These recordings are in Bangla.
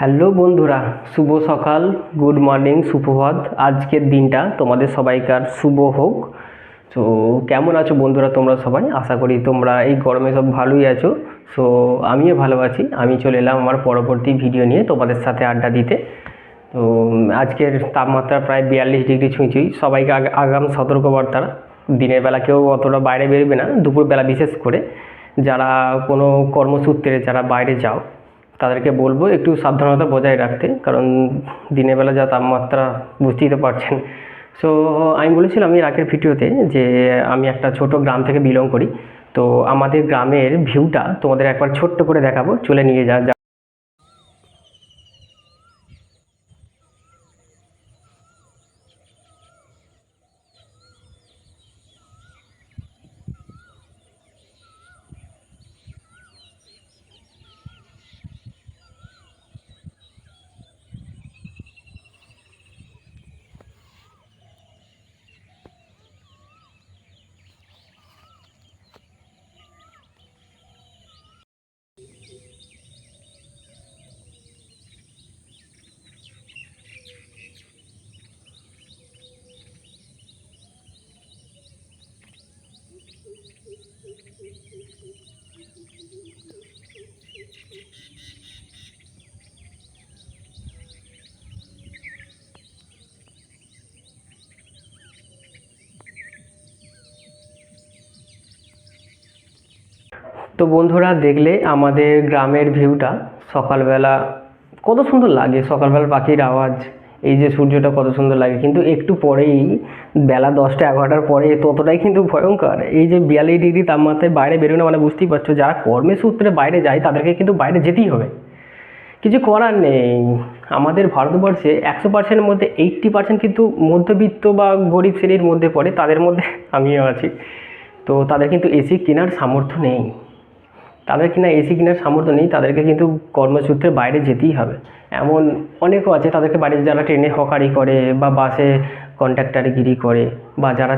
হ্যালো বন্ধুরা, শুভ সকাল, গুড মর্নিং, সুপ্রভাত। আজকের দিনটা তোমাদের সবাইকার শুভ হোক। তো কেমন আছো বন্ধুরা তোমরা সবাই? আশা করি তোমরা এই গরমে সব ভালোই আছো। সো আমিও ভালো আছি। আমি চলে এলাম আমার পরবর্তী ভিডিও নিয়ে তোমাদের সাথে আড্ডা দিতে। তো আজকের তাপমাত্রা প্রায় 42 ডিগ্রি ছুঁই। সবাইকে আগাম সতর্কবার্তা, দিনের বেলা কেউ অতটা বাইরে বেরোবে না, দুপুরবেলা বিশেষ করে যারা কোনো কর্মসূত্রে যারা বাইরে যাও তাদেরকে বলবো একটু সাবধানতা বজায় রাখতে, কারণ দিনের বেলা যা তাপমাত্রা বুঝতেই তো পারছেন। সো আমি বলেছিলাম এর আগের ভিডিওতে যে আমি একটা ছোট গ্রাম থেকে বিলং করি। তো আমাদের গ্রামের ভিউটা তোমাদের একবার ছোট্ট করে দেখাবো, চলে নিয়ে যা। তো বন্ধুরা, দেখলে আমাদের গ্রামের ভিউটা সকালবেলা কত সুন্দর লাগে। সকালবেলা পাখির আওয়াজ, এই যে সূর্যটা কত সুন্দর লাগে। কিন্তু একটু পরেই বেলা 10টা-11টার পরে ততটাই কিন্তু ভয়ঙ্কর। এই যে 42 ডিগ্রি তাপমাত্রায় বাইরে বেরোনো মানে বুঝতেই পারছো, যারা কর্মের সূত্রে বাইরে যায় তাদেরকে কিন্তু বাইরে যেতেই হবে, কিছু করার নেই। আমাদের ভারতবর্ষে 100%-এর মধ্যে 80% কিন্তু মধ্যবিত্ত বা গরিব শ্রেণীর মধ্যে পড়ে, তাদের মধ্যে আমিও আছি। তো তাদের কিন্তু এসি কেনার সামর্থ্য নেই। এসি কেনার সামর্থ্য নেই, তাদেরকে কিন্তু কর্মসূত্রে বাইরে যেতেই হবে। এমন অনেকেও আছে তাদেরকে বাইরে, যারা ট্রেনে হকারি করে বা বাসে কন্ডাক্টারগিরি করে বা যারা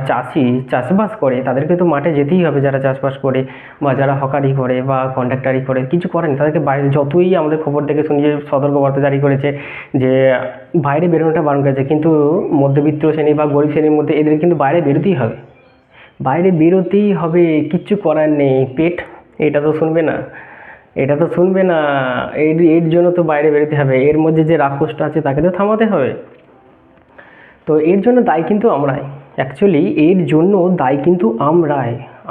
চাষবাস করে তাদেরকে তো মাঠে যেতেই হবে। যারা চাষবাস করে বা যারা হকারি করে বা কন্ডাক্টারি করে, কিছু করেনি তাদেরকে বাইরে, যতই আমাদের খবর দেখে শুনি যে সতর্কবার্তা জারি করেছে যে বাইরে বেরোনোটা বারণ করেছে, কিন্তু মধ্যবিত্ত শ্রেণী বা গরিব শ্রেণীর মধ্যে এদের কিন্তু বাইরে বেরোতেই হবে। কিচ্ছু করার নেই। পেট এটা তো শুনবে না, এর জন্য তো বাইরে বেরোতে হবে। এর মধ্যে যে রাক্ষসটা আছে তাকে তো থামাতে হবে। তো এর জন্য দায়ী কিন্তু আমরাই। অ্যাকচুয়ালি এর জন্য দায়ী কিন্তু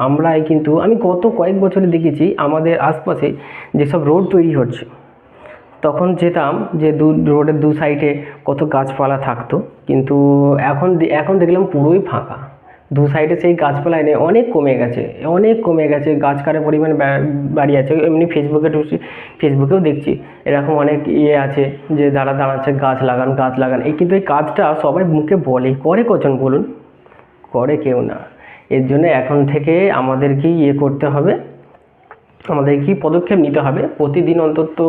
আমরাই কিন্তু আমি গত কয়েক বছরে দেখেছি আমাদের আশপাশে যেসব রোড তৈরি হচ্ছে, তখন যেতাম যে রোডের দু সাইডে কত গাছপালা থাকতো, কিন্তু এখন দেখলাম পুরোই ফাঁকা। দু সাইডে সেই গাছপালা নেই, অনেক কমে গেছে। গাছ কাটার পরিমাণ বাড়ি আছে। এমনি ফেসবুকেও দেখছি এরকম অনেক আছে যে দাঁড়াচ্ছে গাছ লাগান। কিন্তু এই কাজটা সবাই মুখে বলে, করে কজন বলুন? করে কেউ না। এর জন্য এখন থেকে আমাদেরকেই করতে হবে, আমাদেরকেই পদক্ষেপ নিতে হবে। প্রতিদিন অন্তত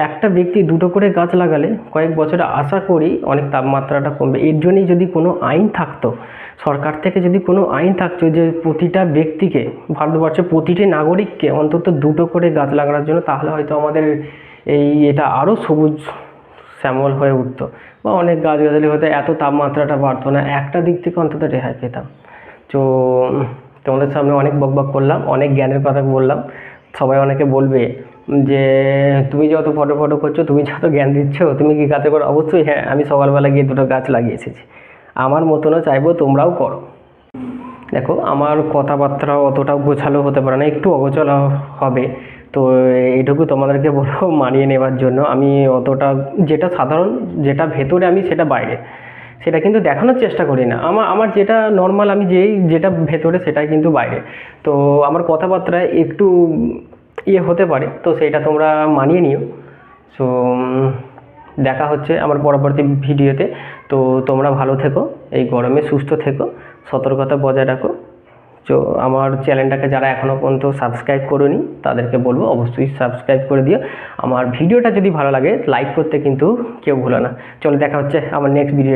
একটা ব্যক্তি 2টো করে গাছ লাগালে কয়েক বছরে আশা করি অনেক তাপমাত্রাটা কমবে। এর জন্যই যদি কোনো আইন থাকতো, সরকার থেকে যদি কোনো আইন থাকতো যে প্রতিটা ব্যক্তিকে, ভারতবর্ষের প্রতিটি নাগরিককে অন্তত 2টো করে গাছ লাগানোর জন্য, তাহলে হয়তো আমাদের এটা আরও সবুজ শ্যামল হয়ে উঠতো বা অনেক গাছগাছালি হয়তো এত তাপমাত্রাটা বাড়তো না। একটা দিক থেকে অন্তত রেহাই পেতাম। তো তোমাদের সামনে অনেক বকবক করলাম, অনেক জ্ঞানের কথা বললাম। সবাই অনেকে বলবে যে তুমি যত ফটো করছো, তুমি যত জ্ঞান দিচ্ছ, তুমি কি গাছে করো? অবশ্যই হ্যাঁ, আমি সকালবেলা গিয়ে 2টো গাছ লাগিয়ে এসেছি। আমার মতনও চাইবো তোমরাও করো। দেখো, আমার কথাবার্তা অতটাও গোছালো হতে পারে না, একটু অগোছালো হবে। তো এইটুকু তোমাদেরকে বলবো মানিয়ে নেওয়ার জন্য। আমি অতটা, যেটা সাধারণ, যেটা ভেতরে আমি সেটা বাইরে, সেটা কিন্তু দেখানোর চেষ্টা করি না। আমার যেটা নর্মাল, আমি যেটা ভেতরে সেটাই কিন্তু বাইরে। তো আমার কথাবার্তায় একটু হতে পারে, তো সেটা তোমরা মানিয়ে নিও। সো দেখা হচ্ছে আমার পরবর্তী ভিডিওতে। তো তোমরা ভালো থেকো, এই গরমে সুস্থ থেকো, সতর্কতা বজায় রাখো। তো আমার চ্যানেলটাকে যারা এখনও পর্যন্ত সাবস্ক্রাইব করোনি তাদেরকে বলবো অবশ্যই সাবস্ক্রাইব করে দিও। আমার ভিডিওটা যদি ভালো লাগে লাইক করতে কিন্তু কেউ ভুলো না। চলো, দেখা হচ্ছে আমার নেক্সট ভিডিও।